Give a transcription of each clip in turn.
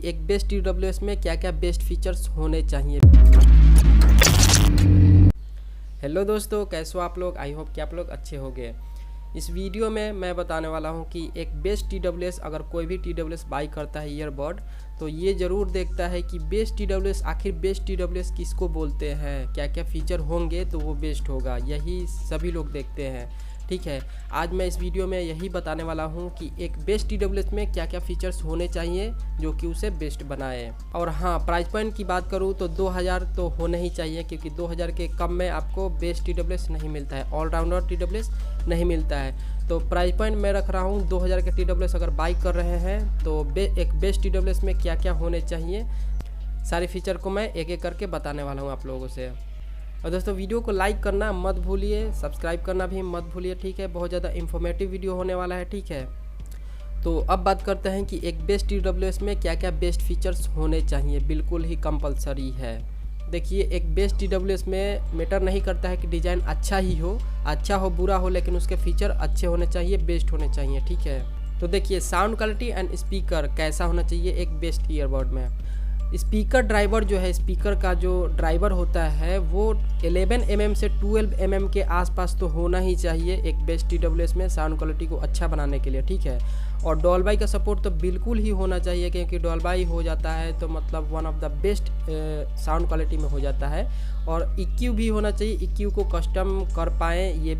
एक best TWS में क्या क्या बेस्ट फीचर्स होने चाहिए। हेलो दोस्तों, कैसे हो आप लोग। आई होप कि आप लोग अच्छे होंगे। इस वीडियो में मैं बताने वाला हूं कि एक बेस्ट TWS, अगर कोई भी TWS बाई करता है ईयरबड, तो ये ज़रूर देखता है कि बेस्ट TWS, आखिर बेस्ट TWS किसको बोलते हैं, क्या क्या फ़ीचर होंगे तो वो बेस्ट होगा, यही सभी लोग देखते हैं। ठीक है, आज मैं इस वीडियो में यही बताने वाला हूं कि एक बेस्ट TWS में क्या क्या फ़ीचर्स होने चाहिए जो कि उसे बेस्ट बनाए। और हाँ, प्राइस पॉइंट की बात करूं तो 2000 तो होना ही चाहिए, क्योंकि 2000 के कम में आपको बेस्ट TWS नहीं मिलता है, ऑलराउंडर TWS नहीं मिलता है। तो प्राइस पॉइंट मैं रख रहा हूँ 2000 के TWS अगर बाई कर रहे हैं तो एक बेस्ट TWS में क्या क्या होने चाहिए, सारे फीचर को मैं एक एक करके बताने वाला हूँ आप लोगों से। और दोस्तों, वीडियो को लाइक करना मत भूलिए, सब्सक्राइब करना भी मत भूलिए। ठीक है, बहुत ज़्यादा इन्फॉर्मेटिव वीडियो होने वाला है। ठीक है, तो अब बात करते हैं कि एक बेस्ट TWS में क्या क्या बेस्ट फीचर्स होने चाहिए, बिल्कुल ही कंपलसरी है। देखिए, एक बेस्ट TWS में मैटर नहीं करता है कि डिज़ाइन अच्छा ही हो, अच्छा हो बुरा हो, लेकिन उसके फीचर अच्छे होने चाहिए, बेस्ट होने चाहिए। ठीक है, तो देखिए, साउंड क्वालिटी एंड स्पीकर कैसा होना चाहिए एक बेस्ट ईयरबड में। स्पीकर ड्राइवर जो है, स्पीकर का जो ड्राइवर होता है वो 11 mm से 12 mm के आसपास तो होना ही चाहिए एक बेस्ट TWS में, साउंड क्वालिटी को अच्छा बनाने के लिए। ठीक है, और डॉल्बाई का सपोर्ट तो बिल्कुल ही होना चाहिए, क्योंकि डॉल्बाई हो जाता है तो मतलब one of the best sound quality में हो जाता है। और EQ भी होना चाहिए, EQ को कस्टम कर पाएँ, ये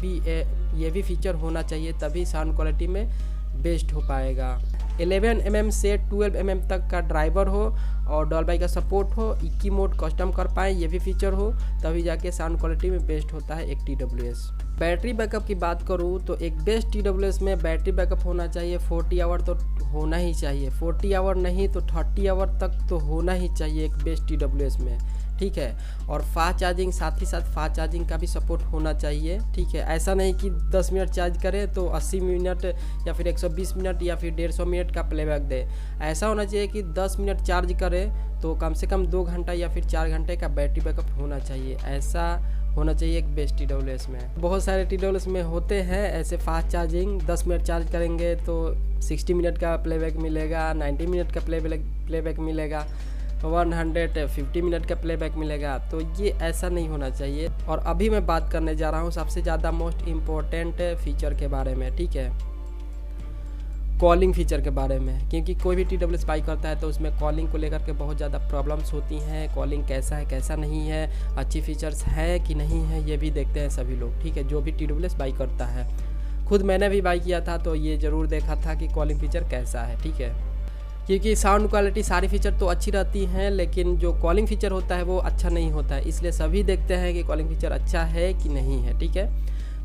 भी फीचर होना चाहिए, तभी साउंड क्वालिटी में बेस्ट हो पाएगा। 11 mm से 12 mm तक का ड्राइवर हो और डॉल्बाई का सपोर्ट हो, EQ मोड कस्टम कर पाएँ, ये भी फीचर हो, तभी जाके साउंड क्वालिटी में बेस्ट होता है एक TWS। बैटरी बैकअप की बात करूँ तो एक बेस्ट TWS में बैटरी बैकअप होना चाहिए 40 आवर तो होना ही चाहिए, 40 आवर नहीं तो 30 आवर तक तो होना ही चाहिए एक बेस्ट TWS में। ठीक है, और फास्ट चार्जिंग, साथ ही साथ फास्ट चार्जिंग का भी सपोर्ट होना चाहिए। ठीक है, ऐसा नहीं कि 10 मिनट चार्ज करे तो 80 मिनट या फिर 120 मिनट या फिर 150 मिनट का प्लेबैक दे। ऐसा होना चाहिए कि 10 मिनट चार्ज करे तो कम से कम 2 घंटा या फिर 4 घंटे का बैटरी बैकअप होना चाहिए। ऐसा होना चाहिए एक बेस्ट TWS में। बहुत सारे TWS में होते हैं ऐसे फास्ट चार्जिंग, 10 मिनट चार्ज करेंगे तो 60 मिनट का प्लेबैक मिलेगा, 90 मिनट का प्लेबैक मिलेगा, 150 मिनट का प्लेबैक मिलेगा। तो ये ऐसा नहीं होना चाहिए। और अभी मैं बात करने जा रहा हूँ सबसे ज़्यादा मोस्ट इम्पोर्टेंट फीचर के बारे में। ठीक है, कॉलिंग फीचर के बारे में, क्योंकि कोई भी TWS बाई करता है तो उसमें कॉलिंग को लेकर के बहुत ज़्यादा प्रॉब्लम्स होती हैं। कॉलिंग कैसा है कैसा नहीं है, अच्छी फीचर्स है कि नहीं है, ये भी देखते हैं सभी लोग। ठीक है, जो भी TWS बाई करता है, खुद मैंने भी बाई किया था तो ये ज़रूर देखा था कि कॉलिंग फीचर कैसा है। ठीक है, क्योंकि साउंड क्वालिटी सारी फीचर तो अच्छी रहती हैं, लेकिन जो कॉलिंग फीचर होता है वो अच्छा नहीं होता है, इसलिए सभी देखते हैं कि कॉलिंग फीचर अच्छा है कि नहीं है। ठीक है,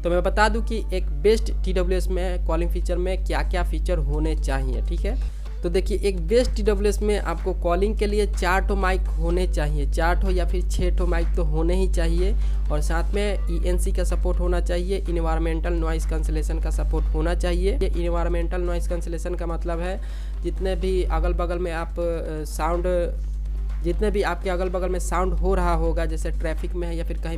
तो मैं बता दूं कि एक बेस्ट TWS में कॉलिंग फीचर में क्या क्या फीचर होने चाहिए। ठीक है, तो देखिए, एक बेस्ट TWS में आपको कॉलिंग के लिए 4 ठो माइक होने चाहिए, 4 ठो या फिर 6 ठो माइक तो होने ही चाहिए। और साथ में ENC का सपोर्ट होना चाहिए, इन्वायरमेंटल नॉइस कैंसिलेशन का सपोर्ट होना चाहिए। ये इन्वायरमेंटल नॉइस कैंसिलेशन का मतलब है जितने भी अगल बगल में आप साउंड, जितने भी आपके अगल बगल में साउंड हो रहा होगा, जैसे ट्रैफिक में है या फिर कहीं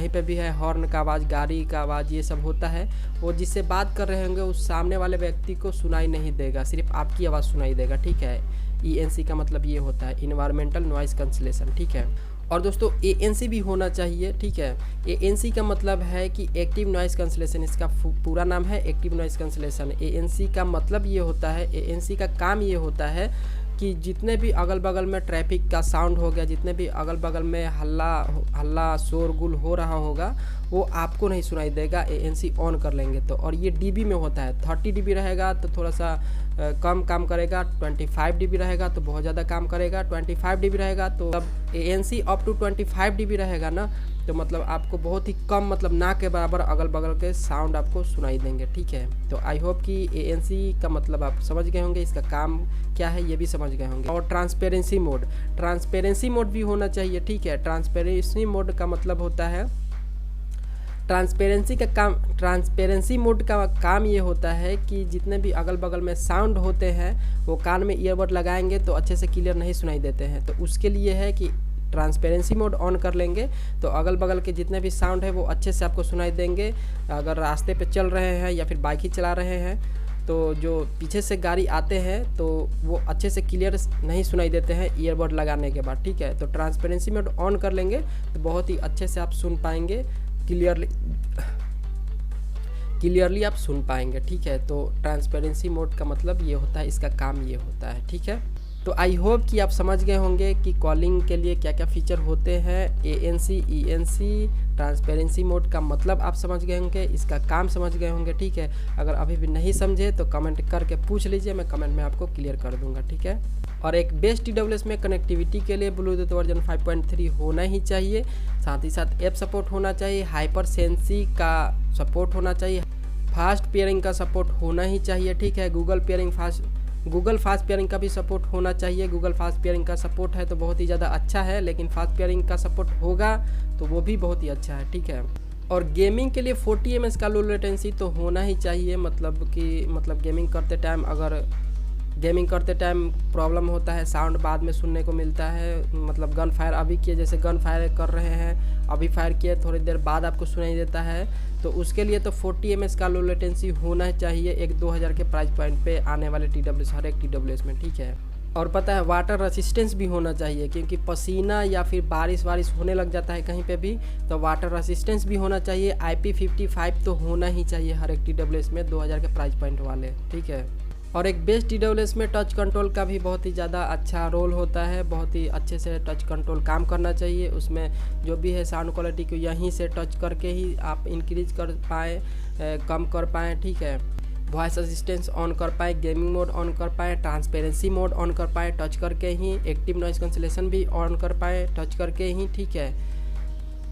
पे भी है, हॉर्न का आवाज़, गाड़ी का आवाज़, ये सब होता है, वो जिससे बात कर रहे होंगे उस सामने वाले व्यक्ति को सुनाई नहीं देगा, सिर्फ आपकी आवाज़ सुनाई देगा। ठीक है, ENC का मतलब ये होता है, इन्वायरमेंटल नॉइस कैंसिलेशन। ठीक है, और दोस्तों ANC भी होना चाहिए। ठीक है, ANC का मतलब है कि एक्टिव नॉइस कैंसिलेशन, इसका पूरा नाम है एक्टिव नॉइस कैंसिलेशन। ANC का मतलब ये होता है, ANC का काम ये होता है कि जितने भी अगल बगल में ट्रैफिक का साउंड हो गया, जितने भी अगल बगल में हल्ला शोरगुल हो रहा होगा, वो आपको नहीं सुनाई देगा ANC ऑन कर लेंगे तो। और ये dB में होता है, 30 dB रहेगा तो थोड़ा सा कम काम करेगा, 25 dB रहेगा तो बहुत ज़्यादा काम करेगा, 25 dB रहेगा तो तब ANC अप टू 25 dB रहेगा ना, तो मतलब आपको बहुत ही कम, मतलब ना के बराबर अगल बगल के साउंड आपको सुनाई देंगे। ठीक है, तो आई होप कि ANC का मतलब आप समझ गए होंगे, इसका काम क्या है ये भी समझ गए होंगे। और ट्रांसपेरेंसी मोड भी होना चाहिए। ठीक है, ट्रांसपेरेंसी मोड का मतलब होता है, ट्रांसपेरेंसी मोड का काम ये होता है कि जितने भी अगल बगल में साउंड होते हैं वो कान में ईयरबड लगाएंगे तो अच्छे से क्लियर नहीं सुनाई देते हैं। तो उसके लिए है कि ट्रांसपेरेंसी मोड ऑन कर लेंगे तो अगल बगल के जितने भी साउंड है वो अच्छे से आपको सुनाई देंगे। अगर रास्ते पे चल रहे हैं या फिर बाइक ही चला रहे हैं तो जो पीछे से गाड़ी आते हैं तो वो अच्छे से क्लियर नहीं सुनाई देते हैं ईयरबड लगाने के बाद, ठीक है। तो ट्रांसपेरेंसी मोड ऑन कर लेंगे तो बहुत ही अच्छे से आप सुन पाएंगे, क्लियरली आप सुन पाएंगे, ठीक है। तो ट्रांसपेरेंसी मोड का मतलब ये होता है, इसका काम ये होता है, ठीक है। तो आई होप कि आप समझ गए होंगे कि कॉलिंग के लिए क्या क्या फीचर होते हैं। ANC ENC ट्रांसपेरेंसी मोड का मतलब आप समझ गए होंगे, इसका काम समझ गए होंगे, ठीक है। अगर अभी भी नहीं समझे तो कमेंट करके पूछ लीजिए, मैं कमेंट में आपको क्लियर कर दूंगा, ठीक है। और एक बेस्ट TWS में कनेक्टिविटी के लिए ब्लूटूथ वर्जन 5.3 होना ही चाहिए, साथ ही साथ ऐप सपोर्ट होना चाहिए, हाइपर सेंसी का सपोर्ट होना चाहिए, फास्ट पेयरिंग का सपोर्ट होना ही चाहिए, ठीक है। गूगल फास्ट पेयरिंग का भी सपोर्ट होना चाहिए। गूगल फास्ट पेयरिंग का सपोर्ट है तो बहुत ही ज़्यादा अच्छा है, लेकिन फास्ट पेयरिंग का सपोर्ट होगा तो वो भी बहुत ही अच्छा है, ठीक है। और गेमिंग के लिए 40 ms का लो लेटेंसी तो होना ही चाहिए, मतलब गेमिंग करते टाइम प्रॉब्लम होता है, साउंड बाद में सुनने को मिलता है, मतलब गन फायर अभी किए, जैसे गन फायर कर रहे हैं, अभी फायर किए थोड़ी देर बाद आपको सुनाई देता है, तो उसके लिए तो 40 ms का लो लेटेंसी होना चाहिए एक 2000 के प्राइस पॉइंट पे आने वाले TWS, हर एक TWS में, ठीक है। और पता है वाटर रेसिस्टेंस भी होना चाहिए, क्योंकि पसीना या फिर बारिश होने लग जाता है कहीं पे भी, तो वाटर रेसिस्टेंस भी होना चाहिए। IP55 तो होना ही चाहिए हर एक TWS में 2000 के प्राइस पॉइंट वाले, ठीक है। और एक बेस्ट TWS में टच कंट्रोल का भी बहुत ही ज़्यादा अच्छा रोल होता है, बहुत ही अच्छे से टच कंट्रोल काम करना चाहिए। उसमें जो भी है साउंड क्वालिटी को यहीं से टच करके ही आप इंक्रीज कर पाएँ, कम कर पाएँ, ठीक है। वॉइस असिस्टेंस ऑन कर पाए, गेमिंग मोड ऑन कर पाए, ट्रांसपेरेंसी मोड ऑन कर पाए टच करके ही, एक्टिव नॉइस कैंसिलेशन भी ऑन कर पाए टच करके ही, ठीक है।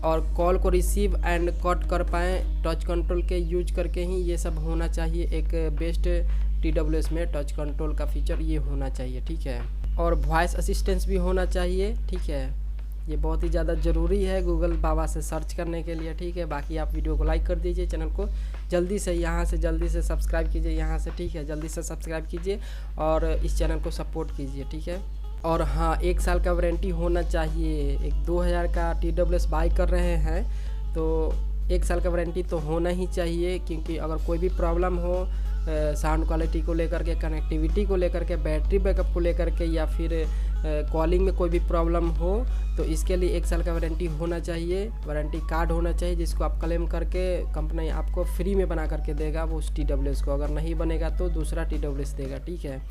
और कॉल को रिसीव एंड कट कर पाएँ टच कंट्रोल के यूज करके ही, ये सब होना चाहिए एक बेस्ट TWS में। टच कंट्रोल का फीचर ये होना चाहिए, ठीक है। और वॉइस असिस्टेंस भी होना चाहिए, ठीक है। ये बहुत ही ज़्यादा ज़रूरी है गूगल बाबा से सर्च करने के लिए, ठीक है। बाकी आप वीडियो को लाइक कर दीजिए, चैनल को जल्दी से सब्सक्राइब कीजिए यहाँ से, ठीक है। जल्दी से सब्सक्राइब कीजिए और इस चैनल को सपोर्ट कीजिए, ठीक है। और हाँ, 1 साल का वारंटी होना चाहिए। एक 2000 का TWS बाई कर रहे हैं तो 1 साल का वारंटी तो होना ही चाहिए, क्योंकि अगर कोई भी प्रॉब्लम हो साउंड क्वालिटी को लेकर के, कनेक्टिविटी को लेकर के, बैटरी बैकअप को लेकर के, या फिर कॉलिंग में कोई भी प्रॉब्लम हो, तो इसके लिए 1 साल का वारंटी होना चाहिए। वारंटी कार्ड होना चाहिए जिसको आप क्लेम करके कंपनी आपको फ्री में बना करके देगा वो उस TWS को, अगर नहीं बनेगा तो दूसरा TWS देगा, ठीक है।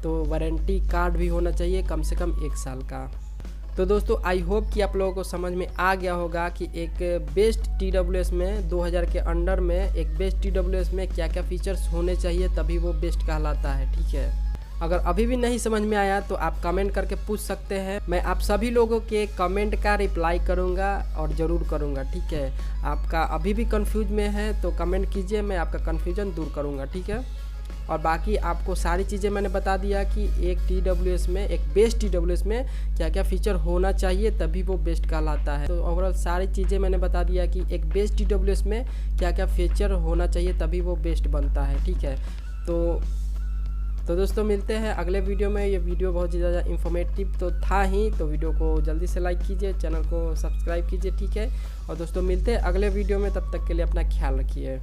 तो वारंटी कार्ड भी होना चाहिए कम से कम 1 साल का। तो दोस्तों आई होप कि आप लोगों को समझ में आ गया होगा कि एक बेस्ट TWS में 2000 के अंडर में एक बेस्ट TWS में क्या क्या फीचर्स होने चाहिए, तभी वो बेस्ट कहलाता है, ठीक है। अगर अभी भी नहीं समझ में आया तो आप कमेंट करके पूछ सकते हैं, मैं आप सभी लोगों के कमेंट का रिप्लाई करूंगा और ज़रूर करूंगा, ठीक है। आपका अभी भी कंफ्यूज में है तो कमेंट कीजिए, मैं आपका कन्फ्यूजन दूर करूंगा, ठीक है। और बाकी आपको सारी चीज़ें मैंने बता दिया कि एक TWS में, एक बेस्ट TWS में क्या क्या फ़ीचर होना चाहिए तभी वो बेस्ट कहलाता है। तो ओवरऑल सारी चीज़ें मैंने बता दिया कि एक बेस्ट TWS में क्या क्या फीचर होना चाहिए तभी वो बेस्ट बनता है, ठीक है। तो दोस्तों मिलते हैं अगले वीडियो में। ये वीडियो बहुत ही ज़्यादा इन्फॉर्मेटिव तो था ही, तो वीडियो को जल्दी से लाइक कीजिए, चैनल को सब्सक्राइब कीजिए, ठीक है। और दोस्तों मिलते हैं अगले वीडियो में, तब तक के लिए अपना ख्याल रखिए।